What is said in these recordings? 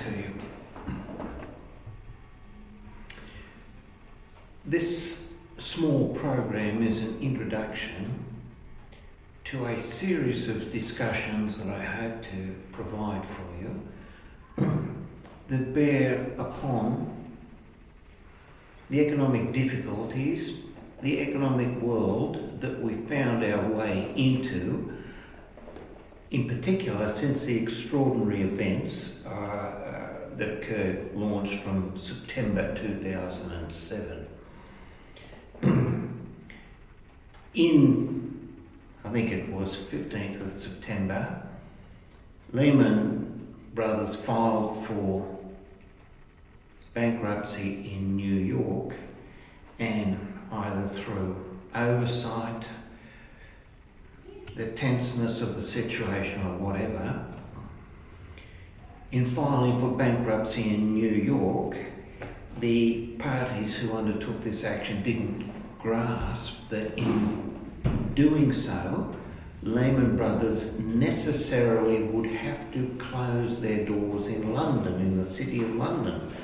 to you. This small program is an introduction to a series of discussions that I hope to provide for you that bear upon the economic difficulties, the economic world that we found our way into, in particular since the extraordinary events that occurred, launched from September 2007. In, I think it was 15th of September, Lehman Brothers filed for bankruptcy in New York, and either through oversight, the tenseness of the situation or whatever, in filing for bankruptcy in New York, the parties who undertook this action didn't grasp that in doing so, Lehman Brothers necessarily would have to close their doors in London, in the city of London,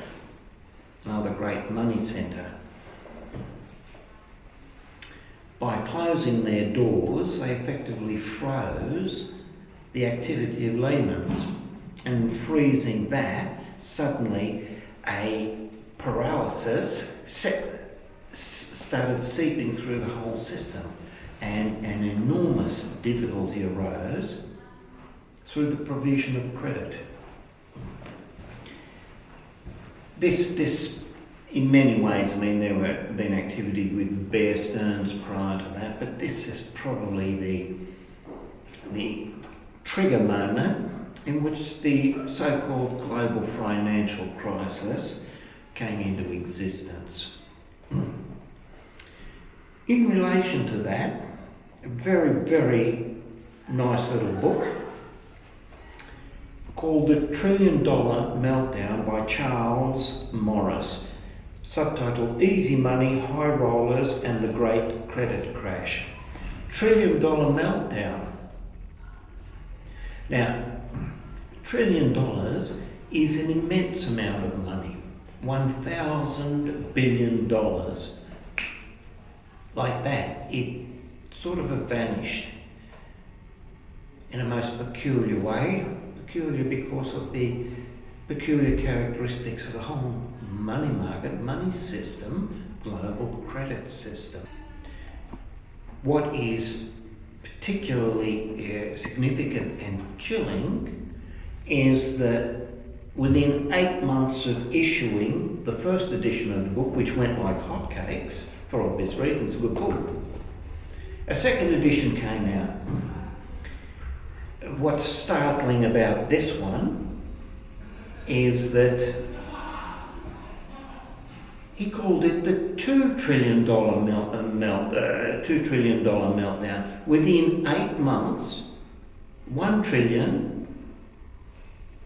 another great money centre. By closing their doors, they effectively froze the activity of Lehman's, and freezing that, suddenly a paralysis started seeping through the whole system, and an enormous difficulty arose through the provision of credit. This in many ways, I mean, there were been activity with Bear Stearns prior to that, but this is probably the trigger moment in which the so-called global financial crisis came into existence. In relation to that, a very, very nice little book called The $1 Trillion Meltdown by Charles Morris, subtitled Easy Money, High Rollers and the Great Credit Crash. $1 Trillion Meltdown. Now, $1 trillion is an immense amount of money. $1,000 billion. Like that, it sort of vanished in a most peculiar way. Peculiar because of the peculiar characteristics of the whole money market, money system, global credit system. What is particularly significant and chilling is that within 8 months of issuing the first edition of the book, which went like hotcakes, for obvious reasons, a good book, a second edition came out. What's startling about this one is that he called it the $2 trillion meltdown. Within 8 months, 1 trillion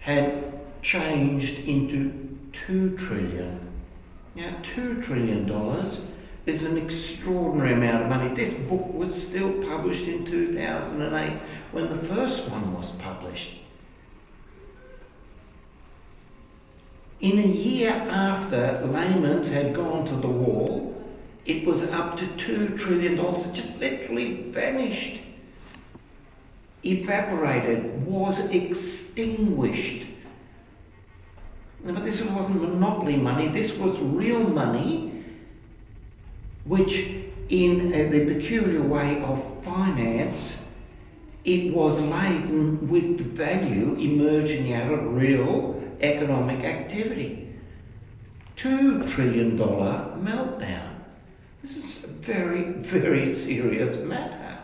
had changed into 2 trillion. Now, $2 trillion is an extraordinary amount of money. This book was still published in 2008 when the first one was published. In a year after Lehman's had gone to the wall, it was up to $2 trillion. It just literally vanished, evaporated, was extinguished. But this wasn't monopoly money, this was real money, which in the peculiar way of finance, it was laden with value emerging out of real economic activity. $2 trillion meltdown. This is a very, very serious matter.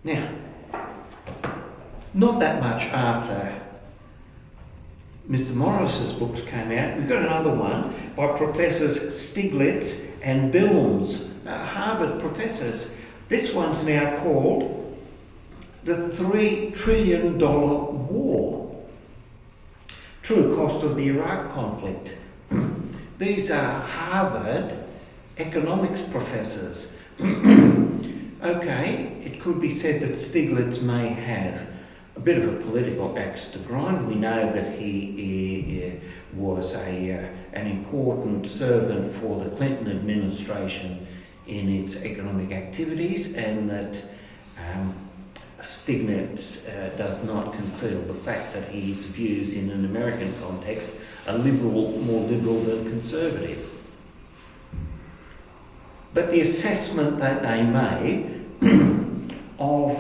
Now, not that much after Mr. Morris's books came out, we've got another one by Professors Stiglitz and Bilms, Harvard professors. This one's now called The $3 Trillion War. True cost of the Iraq conflict. These are Harvard economics professors. Okay, it could be said that Stiglitz may have a bit of a political axe to grind. We know that he was an important servant for the Clinton administration in its economic activities, and that Stiglitz does not conceal the fact that his views in an American context are more liberal than conservative. But the assessment that they made of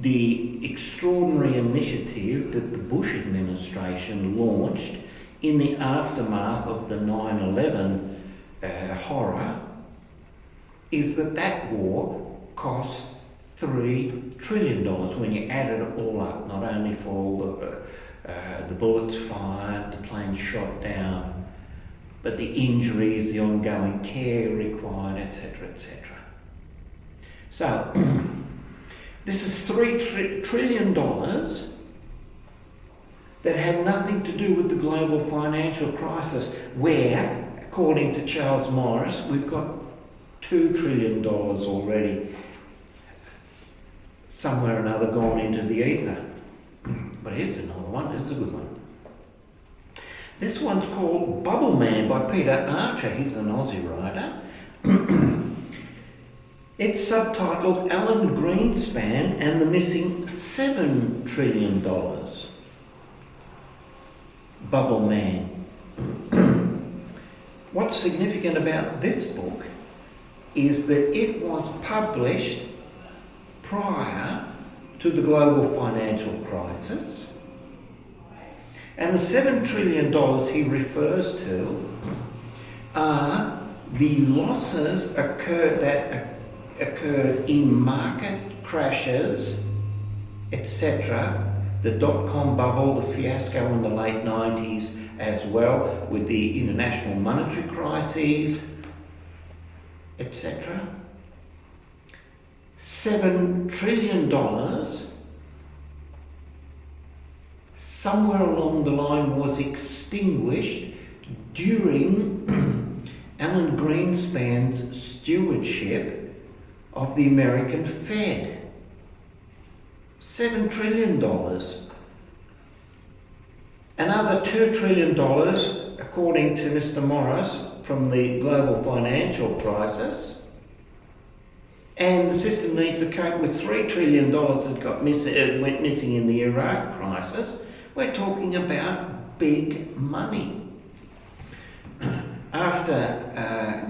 the extraordinary initiative that the Bush administration launched in the aftermath of the 9/11 horror is that war cost $3 trillion when you add it all up, not only for all the bullets fired, the planes shot down, but the injuries, the ongoing care required, etc., etc. So, this is $3 trillion that had nothing to do with the global financial crisis, where, according to Charles Morris, we've got $2 trillion already, somewhere or another gone into the ether. But here's another one, this is a good one. This one's called Bubble Man by Peter Archer. He's an Aussie writer. It's subtitled Alan Greenspan and the Missing $7 Trillion. Bubble Man. What's significant about this book is that it was published prior to the global financial crisis, and the $7 trillion he refers to are the losses that occurred in market crashes, etc., the dot-com bubble, the fiasco in the late 90s, as well with the international monetary crises, etc. $7 trillion somewhere along the line was extinguished during Alan Greenspan's stewardship of the American Fed. $7 trillion. Another $2 trillion, according to Mr. Morris, from the global financial crisis. And the system needs to cope with $3 trillion that went missing in the Iraq crisis. We're talking about big money. After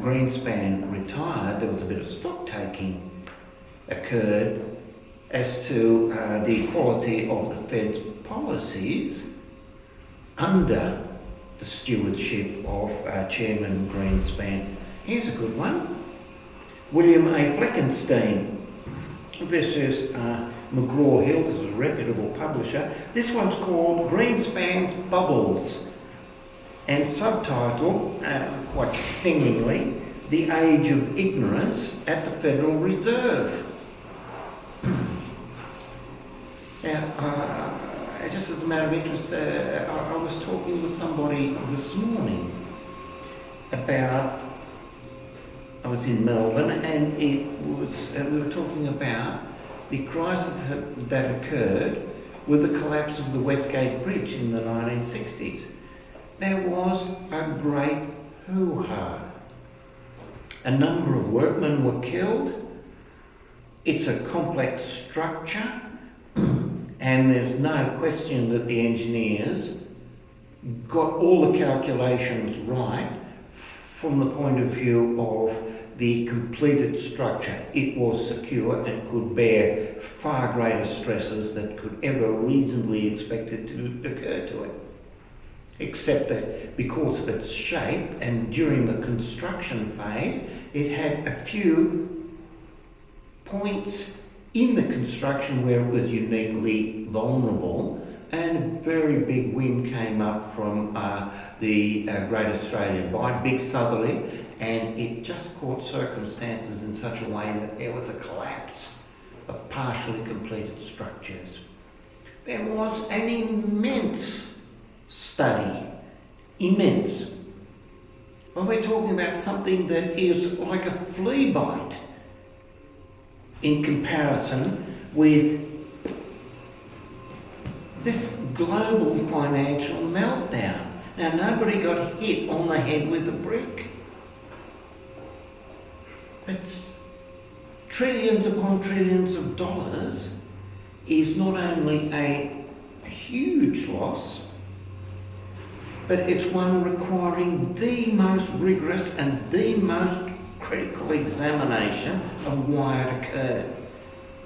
Greenspan retired, there was a bit of stock taking occurred as to the quality of the Fed's policies under the stewardship of Chairman Greenspan. Here's a good one. William A. Fleckenstein. This is McGraw-Hill, this is a reputable publisher. This one's called Greenspan's Bubbles, and subtitled, quite stingingly, The Age of Ignorance at the Federal Reserve. Now, just as a matter of interest, I was talking with somebody this morning about, I was in Melbourne, and we were talking about the crisis that occurred with the collapse of the Westgate Bridge in the 1960s. There was a great hoo-ha. A number of workmen were killed. It's a complex structure, and there's no question that the engineers got all the calculations right from the point of view of the completed structure. It was secure and could bear far greater stresses than could ever reasonably expected to occur to it. Except that because of its shape and during the construction phase, it had a few points in the construction where it was uniquely vulnerable, and a very big wind came up from the Great Australian Bight, big southerly, and it just caught circumstances in such a way that there was a collapse of partially completed structures. There was an immense study, immense. Well, we're talking about something that is like a flea bite in comparison with this global financial meltdown. Now, nobody got hit on the head with a brick. It's trillions upon trillions of dollars is not only a huge loss, but it's one requiring the most rigorous and the most critical examination of why it occurred.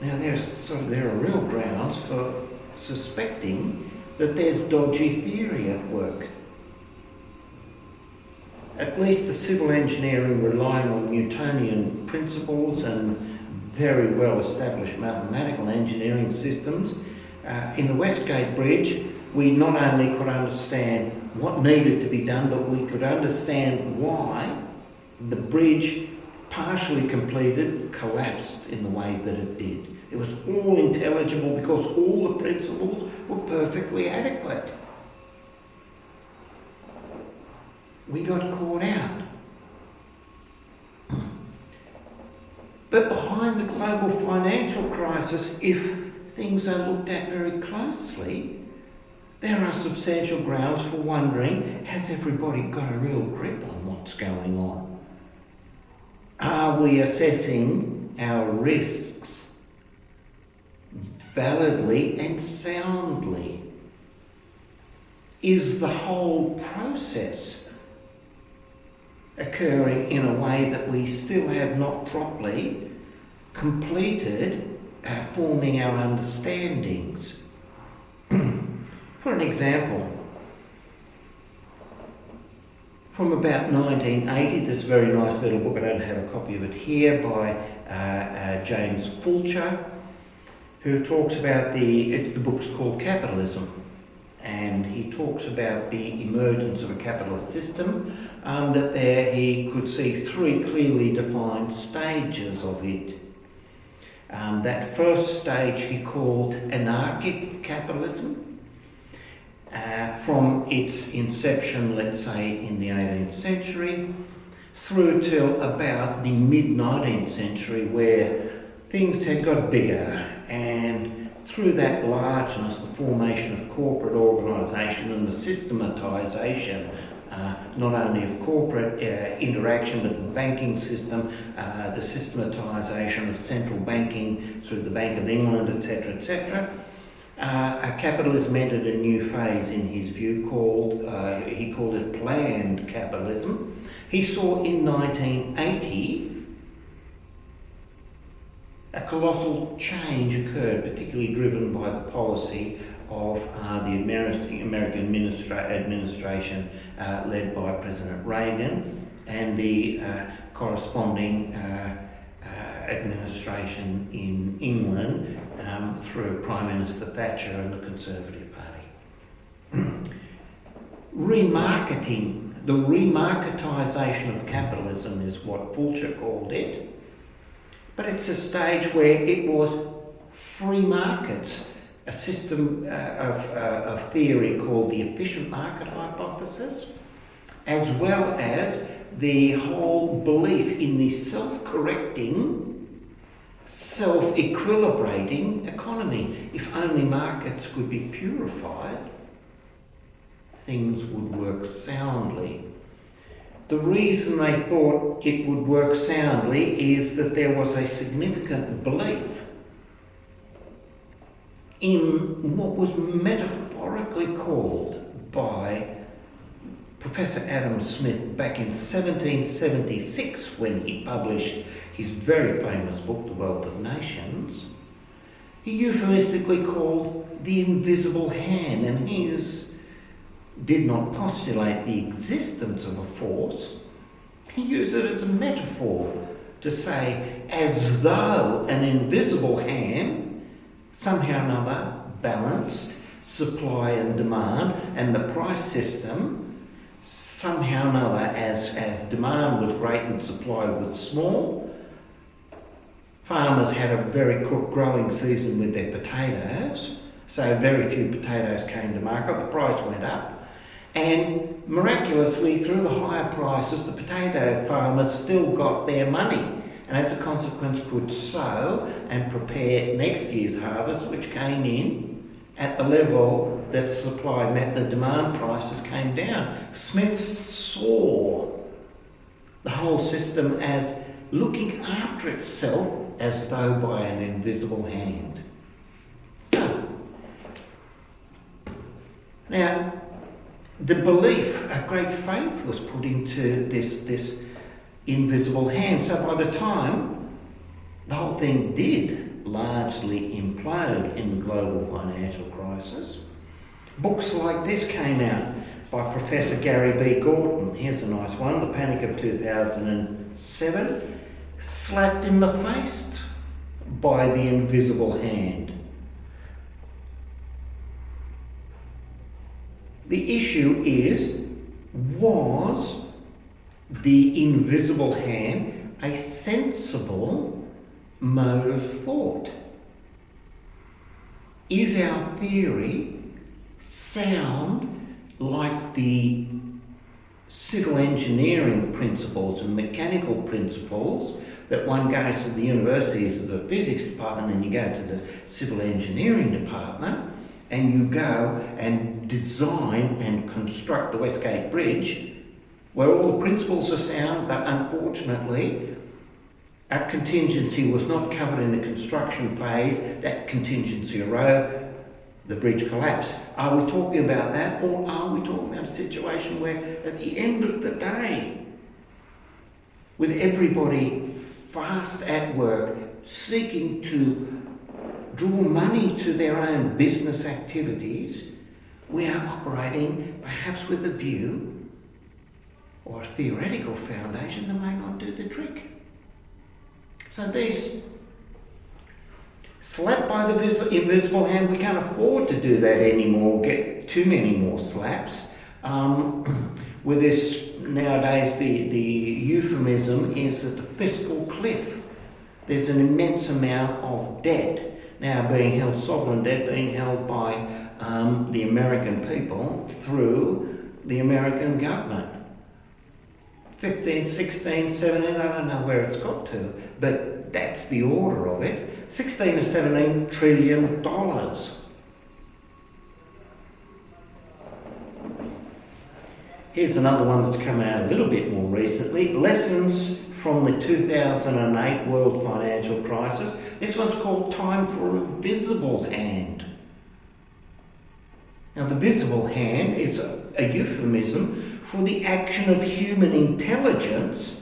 Now, there are real grounds for suspecting that there's dodgy theory at work. At least the civil engineering relying on Newtonian principles and very well-established mathematical engineering systems. In the Westgate Bridge, we not only could understand what needed to be done, but we could understand why the bridge, partially completed, collapsed in the way that it did. It was all intelligible because all the principles were perfectly adequate. We got caught out. But behind the global financial crisis, if things are looked at very closely, there are substantial grounds for wondering, has everybody got a real grip on what's going on? Are we assessing our risks validly and soundly? Is the whole process occurring in a way that we still have not properly completed forming our understandings? For an example, from about 1980, this very nice little book, I don't have a copy of it here, by James Fulcher, who talks about the book's called Capitalism, and he talks about the emergence of a capitalist system, that there he could see three clearly defined stages of it. That first stage he called anarchic capitalism. From its inception, let's say in the 18th century, through till about the mid-19th century, where things had got bigger, and through that largeness, the formation of corporate organisation and the systematisation, not only of corporate interaction but the banking system, the systematisation of central banking through the Bank of England, etc., etc. Capitalism entered a new phase in his view he called it planned capitalism. He saw in 1980 a colossal change occurred, particularly driven by the policy of the American administration led by President Reagan and the corresponding administration in England through Prime Minister Thatcher and the Conservative Party. Remarketing, the remarketisation of capitalism is what Fulcher called it, but it's a stage where it was free markets, a system of theory called the efficient market hypothesis, as well as the whole belief in the self-correcting, self-equilibrating economy. If only markets could be purified, things would work soundly. The reason they thought it would work soundly is that there was a significant belief in what was metaphorically called by Professor Adam Smith back in 1776, when he published his very famous book, The Wealth of Nations. He euphemistically called the invisible hand, and he did not postulate the existence of a force. He used it as a metaphor to say, as though an invisible hand somehow or another balanced supply and demand, and the price system somehow or another, as demand was great and supply was small. Farmers had a very quick growing season with their potatoes, so very few potatoes came to market, the price went up. And miraculously, through the higher prices, the potato farmers still got their money, and as a consequence could sow and prepare next year's harvest, which came in at the level that supply met the demand, prices came down. Smiths saw the whole system as looking after itself as though by an invisible hand. So, now, the belief, a great faith was put into this invisible hand. So by the time the whole thing did largely implode in the global financial crisis, books like this came out by Professor Gary B. Gorton. Here's a nice one, The Panic of 2007, slapped in the face by the invisible hand. The issue is, was the invisible hand a sensible mode of thought? Is our theory sound like the civil engineering principles and mechanical principles that one goes to the university to the physics department and you go to the civil engineering department and you go and design and construct the Westgate Bridge, where all the principles are sound, but unfortunately our contingency was not covered in the construction phase. That contingency arose, the bridge collapsed. Are we talking about that, or are we talking about a situation where at the end of the day, with everybody fast at work, seeking to draw money to their own business activities, we are operating perhaps with a view or a theoretical foundation that may not do the trick? So these slapped by the invisible hand, we can't afford to do that anymore, get too many more slaps. With this, nowadays, the euphemism is at the fiscal cliff. There's an immense amount of debt now being held, sovereign debt being held by the American people through the American government. 15, 16, 17, I don't know where it's got to, but that's the order of it. 16 to 17 trillion dollars. Here's another one that's come out a little bit more recently. Lessons from the 2008 world financial crisis. This one's called Time for a Visible Hand. Now, the visible hand is a euphemism for the action of human intelligence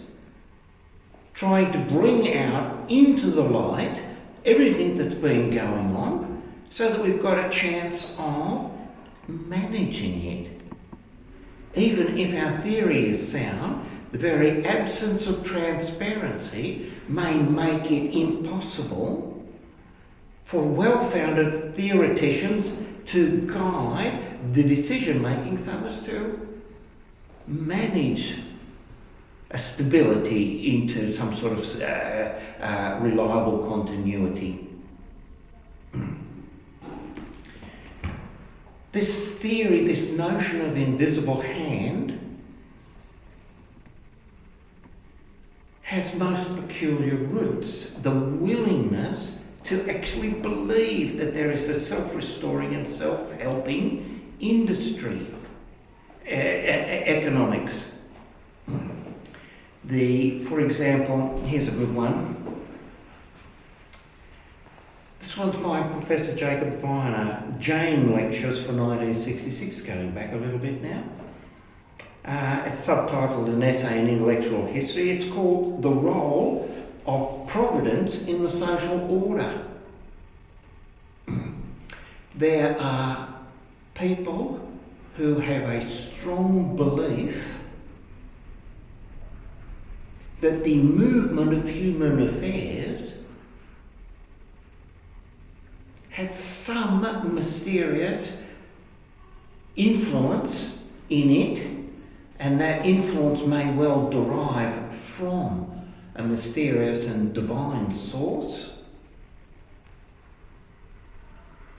trying to bring out into the light everything that's been going on so that we've got a chance of managing it. Even if our theory is sound, the very absence of transparency may make it impossible for well-founded theoreticians to guide the decision-making so as to manage a stability into some sort of reliable continuity. This theory, this notion of invisible hand, has most peculiar roots. The willingness to actually believe that there is a self-restoring and self-helping industry, economics. For example, here's a good one. This one's by Professor Jacob Viner, Jane Lectures for 1966, going back a little bit now. It's subtitled An Essay in Intellectual History. It's called The Role of Providence in the Social Order. There are people who have a strong belief that the movement of human affairs has some mysterious influence in it, and that influence may well derive from a mysterious and divine source,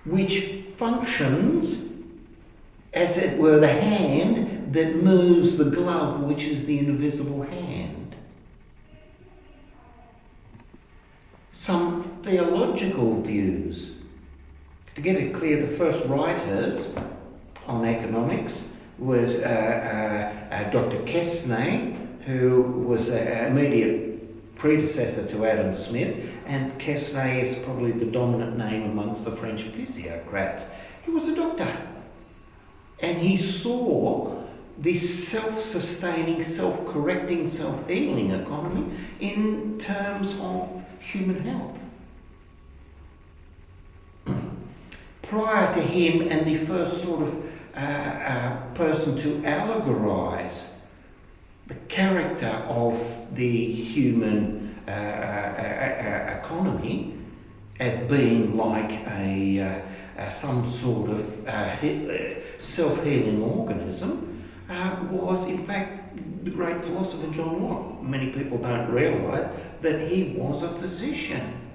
which functions as it were the hand that moves the glove, which is the invisible hand. Some theological views To get it clear, the first writers on economics was Dr. Quesnay, who was an immediate predecessor to Adam Smith, and Quesnay is probably the dominant name amongst the French physiocrats. He was a doctor, and he saw this self-sustaining, self-correcting, self-healing economy in terms of human health. Prior to him, and the first sort of person to allegorise the character of the human economy as being like some sort of self-healing organism was in fact the great philosopher John Locke. Many people don't realise that he was a physician.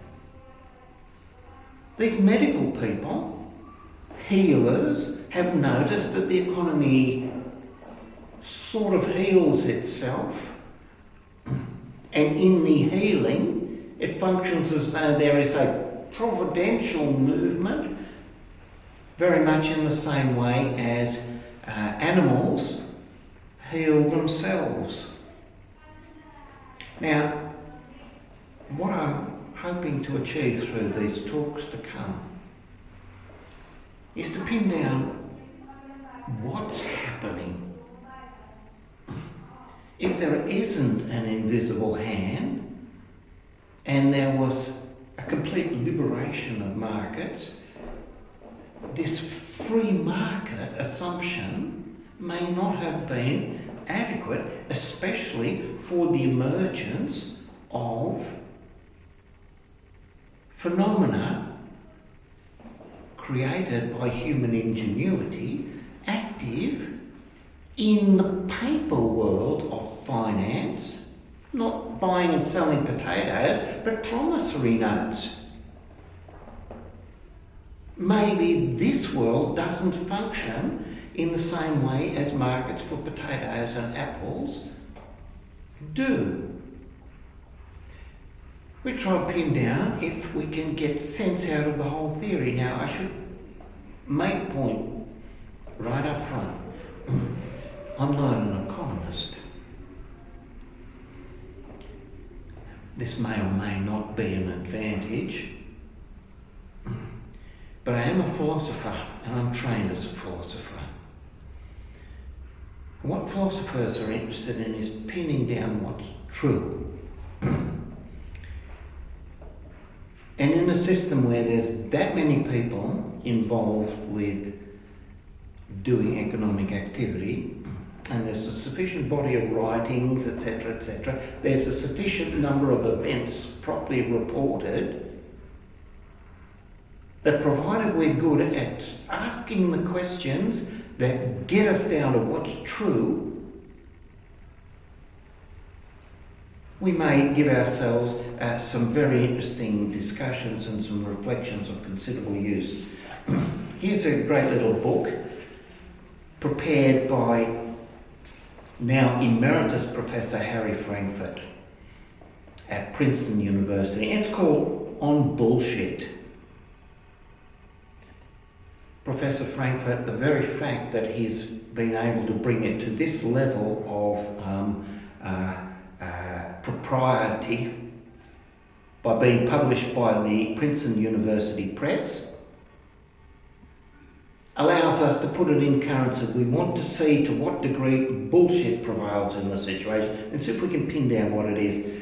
These medical people, healers, have noticed that the economy sort of heals itself, and in the healing it functions as though there is a providential movement, very much in the same way as animals heal themselves. Now, what I'm hoping to achieve through these talks to come is to pin down what's happening. If there isn't an invisible hand and there was a complete liberation of markets, this free market assumption may not have been adequate, especially for the emergence of phenomena created by human ingenuity, active in the paper world of finance, not buying and selling potatoes, but promissory notes. Maybe this world doesn't function in the same way as markets for potatoes and apples do. We try and pin down if we can get sense out of the whole theory. Now, I should make a point right up front. I'm not an economist. This may or may not be an advantage, but I am a philosopher, and I'm trained as a philosopher. And what philosophers are interested in is pinning down what's true. And in a system where there's that many people involved with doing economic activity, and there's a sufficient body of writings, etc., there's a sufficient number of events properly reported, that provided we're good at asking the questions that get us down to what's true, we may give ourselves some very interesting discussions and some reflections of considerable use. Here's a great little book prepared by now Emeritus Professor Harry Frankfurt at Princeton University. It's called On Bullshit. Professor Frankfurt, the very fact that he's been able to bring it to this level of propriety by being published by the Princeton University Press allows us to put it in currency. We want to see to what degree bullshit prevails in the situation and see if we can pin down what it is.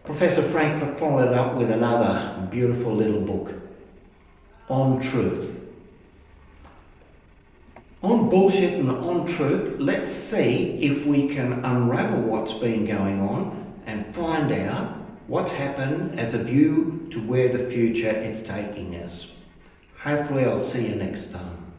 Professor Frankfurt followed up with another beautiful little book, On Truth. On bullshit and on truth, let's see if we can unravel what's been going on and find out what's happened as a view to where the future is taking us. Hopefully I'll see you next time.